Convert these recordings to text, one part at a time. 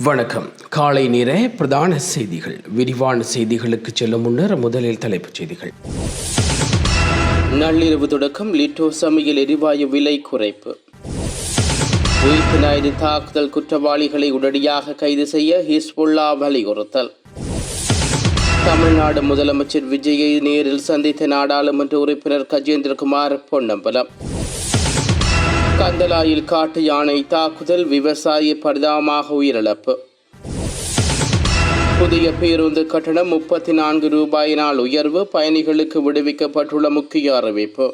வணக்கம். காலை நேர பிரதான செய்திகள். விரிவான செய்திகளுக்கு செல்லும் முன்னர் முதலில் தலைப்புச் செய்திகள். நள்ளிரவு தொடக்கம் லிட்டோ சமையல் எரிவாயு விலை குறைப்பு. உயிர்த்த ஞாயிறு தாக்குதல் குற்றவாளிகளை உடனடியாக கைது செய்ய ஹிஸ்புல்லா வலியுறுத்தல். தமிழ்நாடு முதலமைச்சர் விஜயை நேரில் சந்தித்த நாடாளுமன்ற உறுப்பினர் கஜேந்திரகுமார் பொன்னம்பலம். கந்தலாயில் காட்டு யானை தாக்குதல், விவசாயி பரிதாபமாக உயிரிழப்பு. புதிய பேருந்து கட்டணம் 34 ரூபாயினால் உயர்வு, பயணிகளுக்கு விடுவிக்கப்பட்டுள்ள முக்கிய அறிவிப்பு.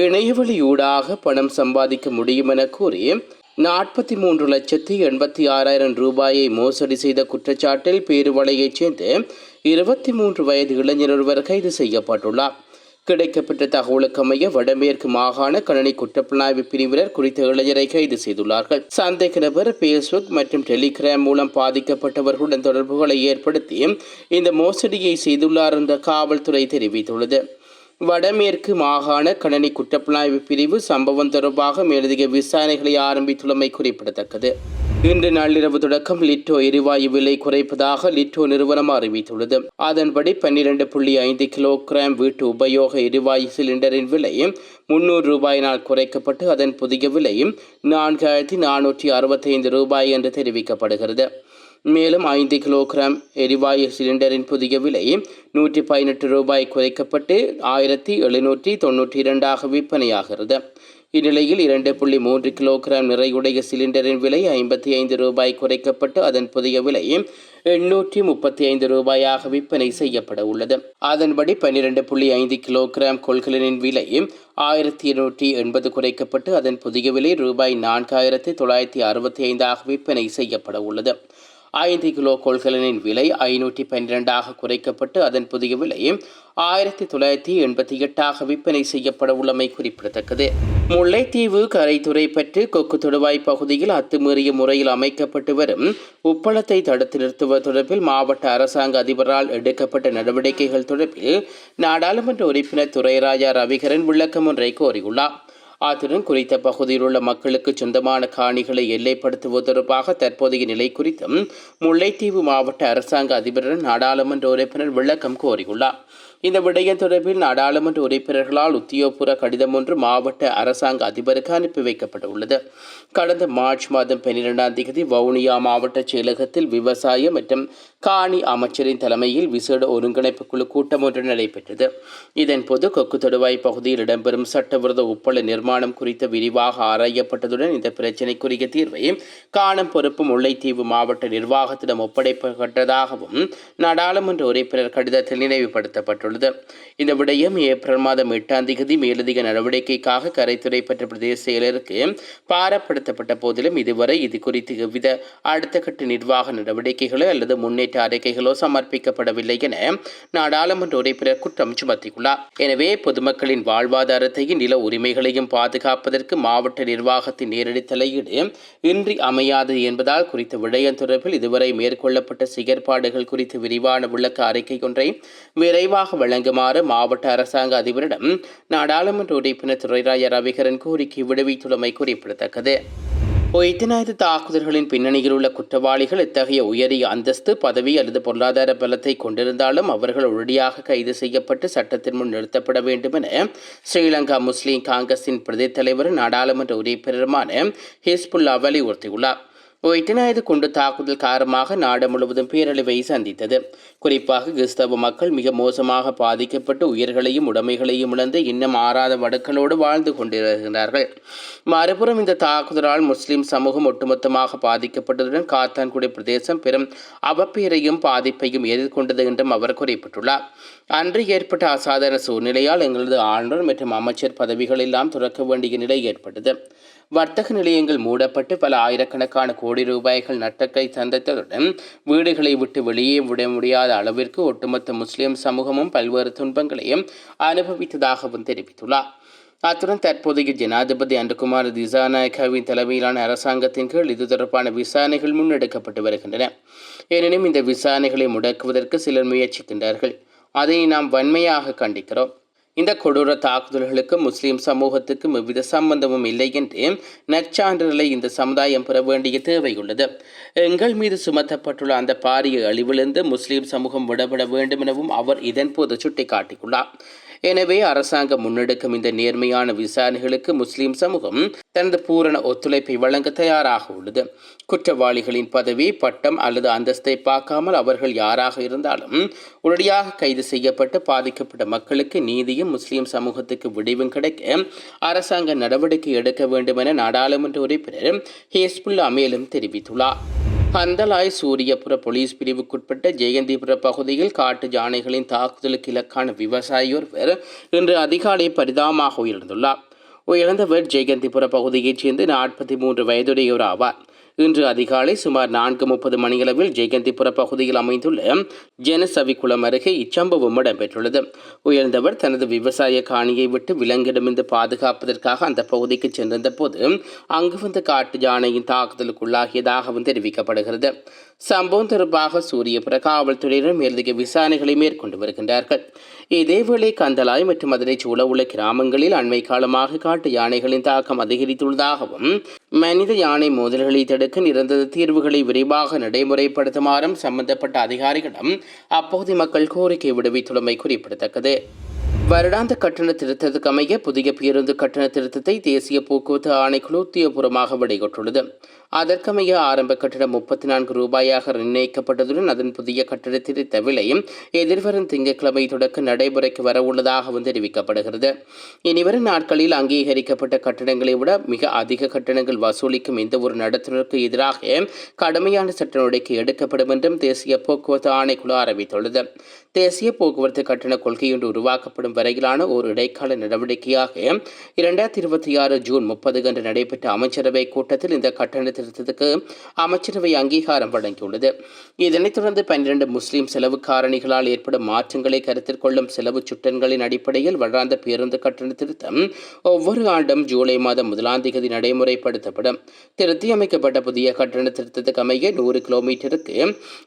இணையவழியூடாக பணம் சம்பாதிக்க முடியும் என கூறி 43,86,000 ரூபாயை மோசடி செய்த குற்றச்சாட்டில் பேருவளையைச் சேர்ந்த 23 வயது இளைஞர் ஒருவர் கைது செய்யப்பட்டுள்ளார். கிடைக்கப்பட்ட தகவலுக்கமைய வடமேற்கு மாகாண கணனி குற்றப்புலனாய்வு பிரிவினர் குறித்த இளைஞரை கைது செய்துள்ளார்கள். சந்தேக நபர் பேஸ்புக் மற்றும் டெலிகிராம் மூலம் பாதிக்கப்பட்டவர்களுடன் தொடர்புகளை ஏற்படுத்தி இந்த மோசடியை செய்துள்ளார் என்ற காவல்துறை தெரிவித்துள்ளது. வடமேற்கு மாகாண கணனி குற்றப்புலனாய்வு பிரிவு சம்பவம் தொடர்பாக மேலதிக விசாரணைகளை ஆரம்பித்துள்ளமை குறிப்பிடத்தக்கது. இன்று நள்ளிரவு தொடக்கம் லிட்டோ எரிவாயு விலை குறைப்பதாக லிட்டோ நிறுவனம் அறிவித்துள்ளது. அதன்படி 12.5 கிலோகிராம் வீட்டு உபயோக எரிவாயு சிலிண்டரின் விலை 300 ரூபாயினால் குறைக்கப்பட்டு அதன் புதிய விலை 4,465 ரூபாய் என்று தெரிவிக்கப்படுகிறது. மேலும் 5 கிலோகிராம் எரிவாயு சிலிண்டரின் புதிய விலை 118 ரூபாய் குறைக்கப்பட்டு 1,792 விற்பனையாகிறது. இந்நிலையில் 2.3 கிலோகிராம் நிறையுடைய சிலிண்டரின் விலை 55 ரூபாய் குறைக்கப்பட்டு அதன் புதிய விலை 835 ரூபாயாக விற்பனை செய்யப்பட உள்ளது. அதன்படி 12.5 கிலோகிராம் கொள்கலனின் விலை 1,280 குறைக்கப்பட்டு அதன் புதிய விலை ரூபாய் 4,965 விற்பனை செய்யப்பட உள்ளது. 5 கிலோ கொள்கலனின் விலை 512 குறைக்கப்பட்டு அதன் புதிய விலை 1,988 விற்பனை செய்யப்பட உள்ளமை குறிப்பிடத்தக்கது. முல்லைத்தீவு கரைத்துறை பற்றி கொக்கு தொடுவாய் பகுதியில் அத்துமீறிய முறையில் அமைக்கப்பட்டு வரும் உப்பளத்தை தடுத்து நிறுத்துவது தொடர்பில் மாவட்ட அரசாங்க அதிபரால் எடுக்கப்பட்ட நடவடிக்கைகள் தொடர்பில் நாடாளுமன்ற உறுப்பினர் துரைராஜா ரவிகரன் விளக்கம் ஒன்றை கோரியுள்ளார். அத்துடன் குறித்த பகுதியில் உள்ள மக்களுக்கு சொந்தமான காணிகளை எல்லைப்படுத்துவது தொடர்பாக தற்போதைய நிலை குறித்தும் முல்லைத்தீவு மாவட்ட அரசாங்க அதிபருடன் நாடாளுமன்ற உறுப்பினர் விளக்கம் கோரியுள்ளார். இந்த விடயம் தொடர்பில் நாடாளுமன்ற உறுப்பினர்களால் உத்தியோகபூர்வ கடிதம் ஒன்று மாவட்ட அரசாங்க அதிபருக்கு அனுப்பி வைக்கப்பட்டுள்ளது. கடந்த மார்ச் மாதம் 12 வவுனியா மாவட்ட செயலகத்தில் விவசாய மற்றும் காணி அமைச்சரின் தலைமையில் விசேட ஒருங்கிணைப்பு குழு கூட்டம் ஒன்று நடைபெற்றது. இதன்போது கொக்கு தொடுவாய் பகுதியில் இடம்பெறும் சட்டவிரோத உப்பள நிர்மாணம் குறித்து விரிவாக ஆராயப்பட்டதுடன் இந்த பிரச்சினைக்குரிய தீர்வை காணும் பொறுப்பு முல்லைத்தீவு மாவட்ட நிர்வாகத்திடம் ஒப்படைக்கப்பட்டதாகவும் நாடாளுமன்ற உறுப்பினர் கடிதத்தில் நினைவுபடுத்தப்பட்டுள்ளது. இந்த விடயம் ஏப்ரல் மாதம் 8 மேலதிக நடவடிக்கைக்காக கரைத்துறை பற்ற பிரதேச செயலருக்கு பாரப்படுத்தப்பட்ட போதிலும் இதுவரை இது குறித்து எவ்வித அடுத்த கட்ட நிர்வாக நடவடிக்கைகளோ அல்லது முன்னேற்ற அறிக்கைகளோ சமர்ப்பிக்கப்படவில்லை என நாடாளுமன்ற உறுப்பினர் குற்றம் சுமத்தியுள்ளார். எனவே பொதுமக்களின் வாழ்வாதாரத்தையும் நில உரிமைகளையும் பாதுகாப்பதற்கு மாவட்ட நிர்வாகத்தின் நேரடி தலையீடு இன்றி அமையாது என்பதால் குறித்த விடயம் தொடர்பில் இதுவரை மேற்கொள்ளப்பட்ட செயற்பாடுகள் குறித்து விரிவான விளக்க அறிக்கை ஒன்றை விரைவாக வழங்குமாறு மாவட்ட அரசாங்க அதிபரிடம் நாடாளுமன்ற உறுப்பினர் துரைராஜா ரவிகரன் கோரிக்கை விடுவித்துள்ளமை குறிப்பிடத்தக்கது. உயிர்த்த தாக்குதல்களின் பின்னணியில் உள்ள குற்றவாளிகள் இத்தகைய உயரிய அந்தஸ்து, பதவி அல்லது பொருளாதார பலத்தை கொண்டிருந்தாலும் அவர்கள் உடனடியாக கைது செய்யப்பட்டு சட்டத்தின் முன் நிறுத்தப்பட வேண்டும் என ஸ்ரீலங்கா முஸ்லிம் காங்கிரசின் பிரதி தலைவர் நாடாளுமன்ற உறுப்பினருமான ஹிஸ்புல்லா வலியுறுத்தியுள்ளார். உயிர்த்த குண்டு தாக்குதல் காரணமாக நாடு முழுவதும் பேரழிவை சந்தித்தது. குறிப்பாக கிறிஸ்தவ மக்கள் மிக மோசமாக பாதிக்கப்பட்டு உயிர்களையும் உடைமைகளையும் இழந்து இன்னும் ஆறாத வடுக்களோடு வாழ்ந்து கொண்டிருக்கிறார்கள். மறுபுறம் இந்த தாக்குதலால் முஸ்லிம் சமூகம் ஒட்டுமொத்தமாக பாதிக்கப்பட்டதுடன் காத்தான்குடி பிரதேசம் பெரும் அவப்பேரையும் பாதிப்பையும் எதிர்கொண்டது என்றும் அவர் குறிப்பிட்டுள்ளார். அன்று ஏற்பட்ட அசாதாரண சூழ்நிலையால் எங்களது ஆளுநர் மற்றும் அமைச்சர் பதவிகள் எல்லாம் துறக்க வேண்டிய நிலை ஏற்பட்டது. வர்த்தக நிலையங்கள் மூடப்பட்டு பல ஆயிரக்கணக்கான கோடி ரூபாய்கள் நட்டத்தை சந்தித்ததுடன் வீடுகளை விட்டு வெளியே விட முடியாத அளவிற்கு ஒட்டுமொத்த முஸ்லிம் சமூகமும் பல்வேறு துன்பங்களையும் அனுபவித்ததாகவும் தெரிவித்துள்ளார். அத்துடன் தற்போதைய ஜனாதிபதி அன்றுகுமார் திசாநாயக்கவின் தலைமையிலான அரசாங்கத்தின் கீழ் இது தொடர்பான விசாரணைகள் முன்னெடுக்கப்பட்டு வருகின்றன. எனினும் இந்த விசாரணைகளை முடக்குவதற்கு சிலர் முயற்சிக்கின்றார்கள். அதை நாம் வன்மையாக கண்டிக்கிறோம். இந்த கொடூர தாக்குதல்களுக்கு முஸ்லிம் சமூகத்துக்கும் எவ்வித சம்பந்தமும் இல்லை என்று நற்சான்றிதழை இந்த சமுதாயம் பெற வேண்டிய தேவையுள்ளது. எங்கள் மீது சுமத்தப்பட்டுள்ள அந்த பாரிய அழிவிலிருந்து முஸ்லிம் சமூகம் விடப்பட வேண்டும் எனவும் அவர் இதன்போது சுட்டிக்காட்டியுள்ளார். எனவே அரசாங்கம் முன்னெடுக்கும் இந்த நேர்மையான விசாரணைகளுக்கு முஸ்லிம் சமூகம் தனது பூரண ஒத்துழைப்பை வழங்க தயாராக உள்ளது. குற்றவாளிகளின் பதவி, பட்டம் அல்லது அந்தஸ்தை பார்க்காமல் அவர்கள் யாராக இருந்தாலும் உடனடியாக கைது செய்யப்பட்டு பாதிக்கப்பட்ட மக்களுக்கு நீதியும் முஸ்லிம் சமூகத்துக்கு விடிவும் கிடைக்க அரசாங்க நடவடிக்கை எடுக்க வேண்டும் என நாடாளுமன்ற உறுப்பினர் ஹிஸ்புல்லா மேலும் தெரிவித்துள்ளார். பந்தலாய் சூரியபுர போலீஸ் பிரிவுக்குட்பட்ட ஜெயந்திபுர பகுதியில் காட்டு யானைகளின் தாக்குதலுக்கு இலக்கான விவசாயி ஒருவர் இன்று அதிகாலை பரிதாபமாக உயிரிழந்துள்ளார். உயிரிழந்தவர் ஜெயந்திபுர பகுதியைச் சேர்ந்து 43 வயதுடையோர் ஆவார். இன்று அதிகாலை சுமார் 4:30 மணியளவில் ஜெயந்திபுர பகுதியில் அமைந்துள்ள ஜனசவிக்குளம் அருகே இச்சம்பவம் இடம்பெற்றுள்ளது. உயர்ந்தவர் தனது விவசாய காணியை விட்டு விலங்கிடமிருந்து பாதுகாப்பதற்காக அந்த பகுதிக்கு சென்றிருந்த போது அங்கு வந்த காட்டு யானையின் தாக்குதலுக்குள்ளாகியதாகவும் தெரிவிக்கப்படுகிறது. சம்பவம் தொடர்பாக சூரியபுர காவல்துறையினர் மேலதிக விசாரணைகளை மேற்கொண்டு வருகின்றார்கள். இதேவேளை கந்தலாய் மற்றும் அதனைச் சூழ உள்ள கிராமங்களில் அண்மை காலமாக காட்டு யானைகளின் தாக்கம் அதிகரித்துள்ளதாகவும் மனித யானை மோதல்களை தடுக்க நிரந்தர தீர்வுகளை விரைவாக நடைமுறைப்படுத்துமாறும் சம்பந்தப்பட்ட அதிகாரிகளிடம் அப்பகுதி மக்கள் கோரிக்கை விடுவித்துள்ளமை குறிப்பிடத்தக்கது. வருடாந்த கட்டண திருத்தத்துக்கு அமைய புதிய பேருந்து கட்டண திருத்தத்தை தேசிய போக்குவரத்து ஆணைக்குழு உத்தியோகபூர்வமாக வெளியிட்டுள்ளது. அதற்கமைய ஆரம்ப கட்டணம் 34 ரூபாயாக நிர்ணயிக்கப்பட்டதுடன் அதன் புதிய கட்டண திருத்த விலையும் எதிர்வரும் திங்கட்கிழமை தொடக்க நடைமுறைக்கு வரவுள்ளதாகவும் தெரிவிக்கப்படுகிறது. இனிவரும் நாட்களில் அங்கீகரிக்கப்பட்ட கட்டணங்களை விட மிக அதிக கட்டணங்கள் வசூலிக்கும் எந்த ஒரு நடத்துனருக்கு எதிராக கடுமையான சட்ட நடவடிக்கை எடுக்கப்படும் என்றும் தேசிய போக்குவரத்து ஆணைக்குழு அறிவித்துள்ளது. தேசிய போக்குவரத்து கட்டண கொள்கையொன்று உருவாக்கப்படும் வரையிலான ஒரு இடைக்கால நடவடிக்கையாக 2026 ஜூன் 30 அன்று நடைபெற்ற அமைச்சரவை கூட்டத்தில் இந்த கட்டண திருத்தத்துக்கு அமைச்சரவை அங்கீகாரம் வழங்கியுள்ளது. இதனைத் தொடர்ந்து 12 முஸ்லிம் செலவு காரணிகளால் ஏற்படும் மாற்றங்களை கருத்தில் கொள்ளும் செலவு சுட்டன்களின் அடிப்படையில் வருடாந்த பேருந்து கட்டண திருத்தம் ஒவ்வொரு ஆண்டும் ஜூலை மாதம் 1ஆம் தேதி நடைமுறைப்படுத்தப்படும். திருத்தி அமைக்கப்பட்ட புதிய கட்டண திருத்தத்துக்கு அமைய 100 கிலோமீட்டருக்கு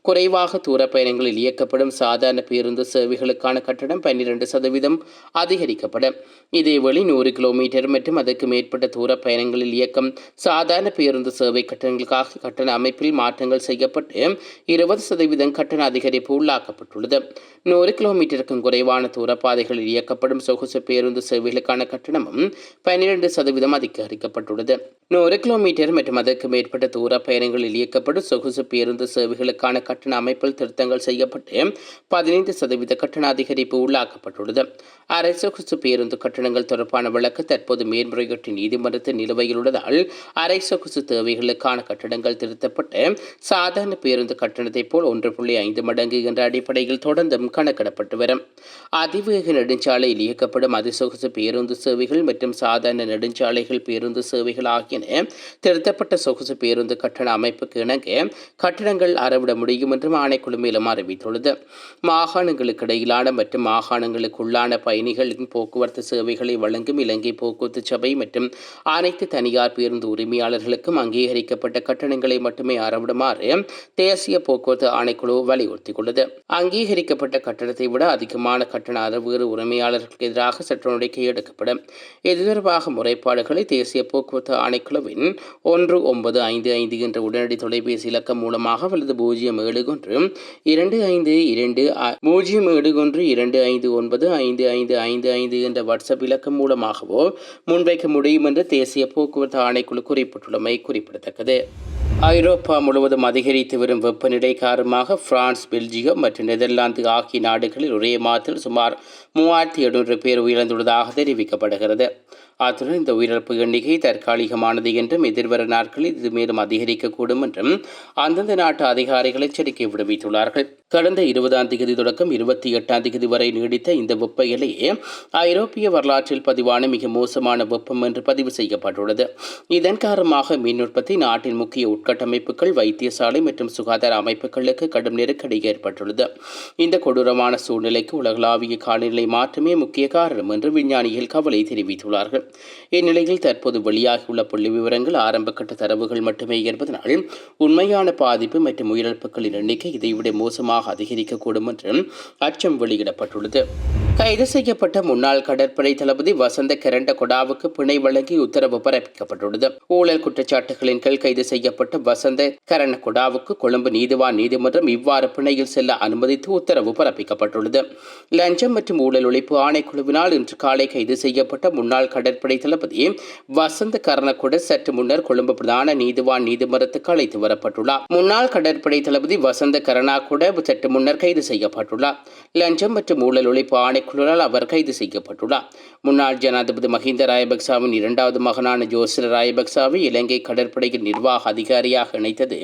குறைவாக தூர பயணங்களில் இயக்கப்படும் சாதாரண பேருந்து சேவைகளுக்கான கட்டணம் 12% அதிகரிக்கப்படும். இதேவேளை 100 கிலோமீட்டர் மற்றும் அதற்கு மேற்பட்ட தூர பயணங்களில் இயக்கம் சாதாரண பேருந்து சேவை கட்டணங்களுக்காக கட்டண அமைப்பில் மாற்றங்கள் செய்யப்பட்டு 20% கட்டண அதிகரிப்பு உள்ளாக்கப்பட்டுள்ளது. 100 கிலோமீட்டருக்கும் குறைவான தூர பாதைகளில் இயக்கப்படும் சொகுசு பேருந்து சேவைகளுக்கான கட்டணமும் 12% அதிகரிக்கப்பட்டுள்ளது. 100 கிலோமீட்டர் மற்றும் அதற்கு மேற்பட்ட தூர பயணங்களில் இயக்கப்படும் சொகுசு பேருந்து சேவைகளுக்கான கட்டண அமைப்பில் திருத்தங்கள் செய்யப்பட்டு 15% கட்டண அதிகரிப்பு உள்ளாக்கப்பட்டுள்ளது. அரை சொகுசு பேருந்து கட்டணங்கள் தொடர்பான வழக்கு தற்போது மேன்முறையீட்டு நீதிமன்றத்தில் நிலுவையில் உள்ளதால் அரை சொகுசு தேவைகளுக்கான கட்டணங்கள் திருத்தப்பட்டு சாதாரண பேருந்து கட்டணத்தை போல் 1.5 மடங்கு என்ற அடிப்படையில் தொடர்ந்தும் கணக்கிடப்பட்டு வரும். அதிவேக நெடுஞ்சாலையில் இயக்கப்படும் அதிசொகுசு பேருந்து சேவைகள் மற்றும் சாதாரண நெடுஞ்சாலைகள் பேருந்து சேவைகள் ஆகியன திருத்தப்பட்ட சொகுசு பேருந்து கட்டண அமைப்புக்கு இணங்க கட்டணங்கள் அறவிட முடியும் என்றும் ஆணைக்குழு மேலும் அறிவித்துள்ளது. மாகாணங்களுக்கு இடையிலான மற்றும் மாகாணங்களுக்குள்ளான பயணிகளின் போக்குவரத்து சேவைகளை வழங்கும் இலங்கை போக்குவரத்து சபை மற்றும் அனைத்து தனியார் பேருந்து உரிமையாளர்களுக்கும் அங்கீகரிக்கப்பட்ட கட்டணங்களை மட்டுமே அறவிடுமாறு தேசிய போக்குவரத்து ஆணைக்குழு வலியுறுத்தியுள்ளது. அங்கீகரிக்கப்பட்ட கட்டணத்தை விட அதிகமான கட்டண அறவீறு உரிமையாளர்களுக்கு எதிராக சட்ட நடவடிக்கை எடுக்கப்படும். இது தொடர்பாக முறைப்பாடுகளை தேசிய போக்குவரத்து ஆணைக்குழுவின் 1955 என்ற உடனடி தொலைபேசி இலக்கம் மூலமாக அல்லது 0712501559 என்ற வாட்ஸ்அப் இலக்கம் மூலமாகவோ முன்வைக்க முடியும் என்று தேசிய போக்குவரத்து ஆணைக்குழு குறிப்பிட்டுள்ளமை குறிப்பிடத்தக்கது. ஐரோப்பா முழுவதும் அதிகரித்து வரும் வெப்பநிலை காரணமாக பிரான்ஸ், பெல்ஜியம் மற்றும் நெதர்லாந்து ஆகிய நாடுகளில் ஒரே மாதத்தில் சுமார் 3700 பேர் உயிரிழந்துள்ளதாக தெரிவிக்கப்படுகிறது. அத்துடன் இந்த உயிரிழப்பு எண்ணிக்கை தற்காலிகமானது என்றும் எதிர்வரும் நாட்களில் இது மேலும் அதிகரிக்கக்கூடும் என்றும் அந்தந்த நாட்டு அதிகாரிகள் எச்சரிக்கை விடுவித்துள்ளார்கள். கடந்த 20ஆம் தேதி தொடக்கம் 28ஆம் தேதி வரை நீடித்த இந்த வெப்ப எல்லையே ஐரோப்பிய வரலாற்றில் பதிவான மிக மோசமான வெப்பம் என்று பதிவு செய்யப்பட்டுள்ளது. இதன் காரணமாக மின் உற்பத்தி, நாட்டின் முக்கிய உட்கட்டமைப்புகள், வைத்தியசாலை மற்றும் சுகாதார அமைப்புகளுக்கு கடும் நெருக்கடி ஏற்பட்டுள்ளது. இந்த கொடூரமான சூழ்நிலைக்கு உலகளாவிய காலநிலை மாற்றமே முக்கிய காரணம் என்று விஞ்ஞானிகள் கவலை தெரிவித்துள்ளார்கள். இந்நிலையில் தற்போது வெளியாகியுள்ள புள்ளி விவரங்கள் ஆரம்பகட்ட தரவுகள் மட்டுமே என்பதனால் உண்மையான பாதிப்பு மற்றும் உயிரிழப்புகளின் எண்ணிக்கை இதைவிட மோசமாக அதிகரிக்கக்கூடும் என்று அச்சம் வெளியிடப்பட்டுள்ளது. கைது செய்யப்பட்ட முன்னாள் கடற்படை தளபதி வசந்த கரண்டகொடாவுக்கு பிணை வழங்கி உத்தரவு பிறப்பிக்கப்பட்டுள்ளது. ஊழல் குற்றச்சாட்டுகளின் கீழ் கைது செய்யப்பட்ட வசந்த கரண்டகொடாவுக்கு கொழும்பு நீதிவான் நீதிமன்றம் இவ்வாறு பிணையில் செல்ல அனுமதித்து உத்தரவு பிறப்பிக்கப்பட்டுள்ளது. லஞ்சம் மற்றும் ஊழல் ஒழிப்பு ஆணைக்குழுவினால் இன்று காலை கைது செய்யப்பட்ட முன்னாள் கடற்படை தளபதி வசந்த கரணகொட சற்று முன்னர் கொழும்பு பிரதான நீதிவான் நீதிமன்றத்துக்கு அழைத்து வரப்பட்டுள்ளார். முன்னாள் கடற்படை தளபதி வசந்த கரணகொட சற்று முன்னர் கைது செய்யப்பட்டுள்ளார். லஞ்சம் மற்றும் ஊழல் ஒழிப்பு ஆணைக்குழுவால் அவர் கைது செய்யப்பட்டுள்ளார். முன்னாள் ஜனாதிபதி மஹிந்த ராஜபக்சவின் இரண்டாவது மகனான ஜோசிர ராஜபக்சவை இலங்கை கடற்படையின் நிர்வாக அதிகாரியாக இணைத்தது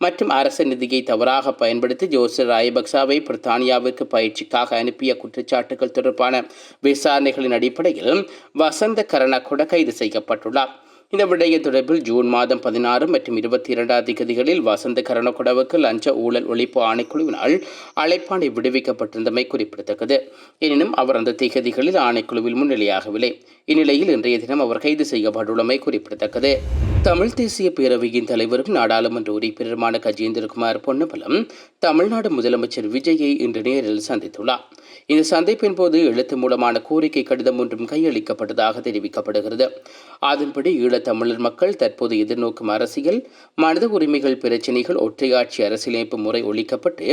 மற்றும் அரசு நிதியை தவறாக பயன்படுத்தி ஜோசிர ராஜபக்சவை பிரித்தானியாவிற்கு பயிற்சிக்காக அனுப்பிய குற்றச்சாட்டுகள் தொடர்பான விசாரணைகளின் அடிப்படையில் வசந்த கரணகொட கைது செய்யப்பட்டுள்ளார். இந்த விடயம் தொடர்பில் ஜூன் மாதம் 16 மற்றும் 22 தேதிகளில் வசந்த கரணகொடவுக்கு லஞ்ச ஊழல் ஒழிப்பு ஆணைக்குழுவினால் அழைப்பாணை விடுவிக்கப்பட்டிருந்தமை குறிப்பிடத்தக்கது. எனினும் அவர் அந்த தேதிகளில் ஆணைக்குழுவில் முன்னிலையாகவில்லை. இந்நிலையில் இன்றைய தினம் அவர் கைது செய்யப்பட்டுள்ளமை குறிப்பிடத்தக்கது. தமிழ் தேசிய பேரவையின் தலைவரும் நாடாளுமன்ற உறுப்பினருமான கஜேந்திரகுமார் பொன்னம்பலம் தமிழ்நாடு முதலமைச்சர் விஜயை இன்று நேரில் சந்தித்துள்ளார். இந்த சந்திப்பின் போது எழுத்து மூலமான கோரிக்கை கடிதம் ஒன்றும் கையளிக்கப்பட்டதாக தெரிவிக்கப்படுகிறது. அதன்படி ஈழத்தமிழர் மக்கள் தற்போது எதிர்நோக்கும் அரசியல், மனித உரிமைகள் பிரச்சினைகள், ஒற்றையாட்சி அரசியலமைப்பு முறை ஒழிக்கப்பட்டு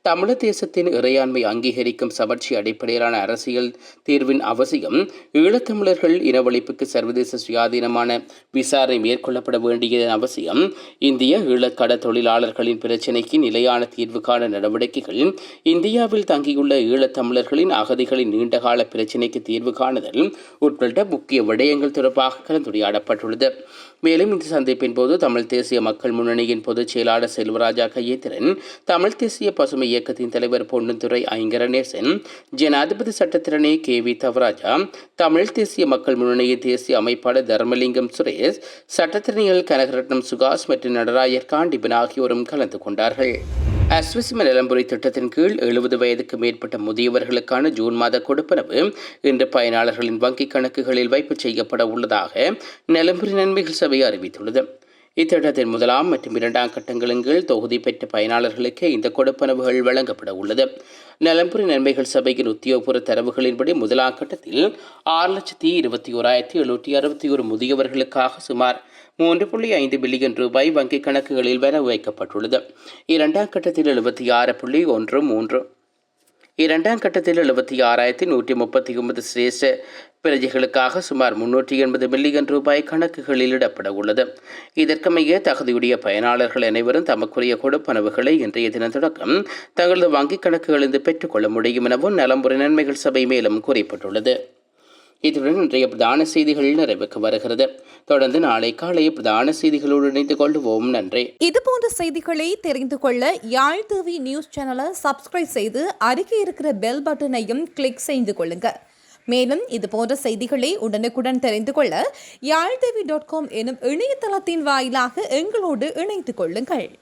தமிழர் தேசத்தின் இறையாண்மை அங்கீகரிக்கும் சமர்ச்சி அடிப்படையிலான அரசியல் தீர்வின் அவசியம், ஈழத்தமிழர்கள் இனவழிப்புக்கு சர்வதேச சுயாதீனமான விசாரணை மேற்கொள்ளப்பட வேண்டியதன் அவசியம், இந்திய ஈழக்கட தொழிலாளர்களின் பிரச்சினைக்கு நிலையான தீர்வு காண நடவடிக்கைகள், இந்தியாவில் தங்கியுள்ள ஈழத்தமிழர்களின் அகதிகளின் நீண்டகால பிரச்சினைக்கு தீர்வு காணுதல் உட்பட முக்கிய விடயங்கள் தொடர்பாக கலந்துரையாடப்பட்டுள்ளது. மேலும் இந்த சந்திப்பின் போது தமிழ் தேசிய மக்கள் முன்னணியின் பொதுச் செயலாளர் செல்வராஜா கையேந்திரன், தமிழ் தேசிய பசுமை இயக்கத்தின் தலைவர் பொன்னுத்துரை ஐங்கரநேசன், ஜனாதிபதி சட்டத்திரணி KV தவராஜா, தமிழ் தேசிய மக்கள் முன்னணியின் தேசிய அமைப்பாளர் தர்மலிங்கம் சுரேஷ், சட்டத்திரணிகள் கனகரட்னம் சுகாஸ் மற்றும் நடராயர் காண்டிபன் ஆகியோரும் கலந்து கொண்டார்கள். அஸ்விஸ்ம நிலம்புரி திட்டத்தின் கீழ் 70 வயதுக்கு மேற்பட்ட முதியவர்களுக்கான ஜூன் மாத கொடுப்பனவு இன்று பயனாளர்களின் வங்கிக் கணக்குகளில் வைப்பு செய்யப்பட உள்ளதாக நிலம்புரி நன்மைகள் சபை அறிவித்துள்ளது. இத்திட்டத்தின் 1ஆம் மற்றும் 2ஆம் கட்டங்களின் கீழ் தொகுதி பெற்ற பயனாளர்களுக்கு இந்த கொடுப்பனவுகள் வழங்கப்பட உள்ளது. நிலம்புரி நன்மைகள் சபையின் உத்தியோகபூர்வ தரவுகளின்படி 1ஆம் கட்டத்தில் 6,21,761 முதியவர்களுக்காக சுமார் 3.5 பில்லியன் ரூபாய் வங்கிக் கணக்குகளில் வரவு வைக்கப்பட்டுள்ளது. 2ஆம் கட்டத்தில் 76,139 சிரேஷ்ட பிரஜைகளுக்காக சுமார் 380 மில்லியன் ரூபாய் கணக்குகளில் இடப்பட உள்ளது. இதற்கமைய தகுதியுடைய பயனாளர்கள் அனைவரும் தமக்குரிய கொடுப்பனவுகளை இன்றைய தினம் தொடக்கம் தங்களது வங்கிக் கணக்குகளிலிருந்து பெற்றுக்கொள்ள முடியும் எனவும் நலம்புரி நன்மைகள் சபை மேலும் குறிப்பிட்டுள்ளது. இத்துடன் இன்றைய பிரதான செய்திகள் நிறைவுக்கு வருகிறது. தொடர்ந்து நாளை காலை பிரதான செய்திகளோடு இணைந்து கொள்வோம். நன்றி. இதுபோன்ற செய்திகளை தெரிந்து கொள்ள யாழ் டிவி நியூஸ் சேனலை சப்ஸ்கிரைப் செய்து அருகே இருக்கிற பெல் பட்டனையும் கிளிக் செய்து கொள்ளுங்க. மேலும் இதுபோன்ற செய்திகளை உடனுக்குடன் தெரிந்து கொள்ள யாழ்டிவி.com எனும் இணையதளத்தின் வாயிலாக எங்களோடு இணைந்து கொள்ளுங்கள்.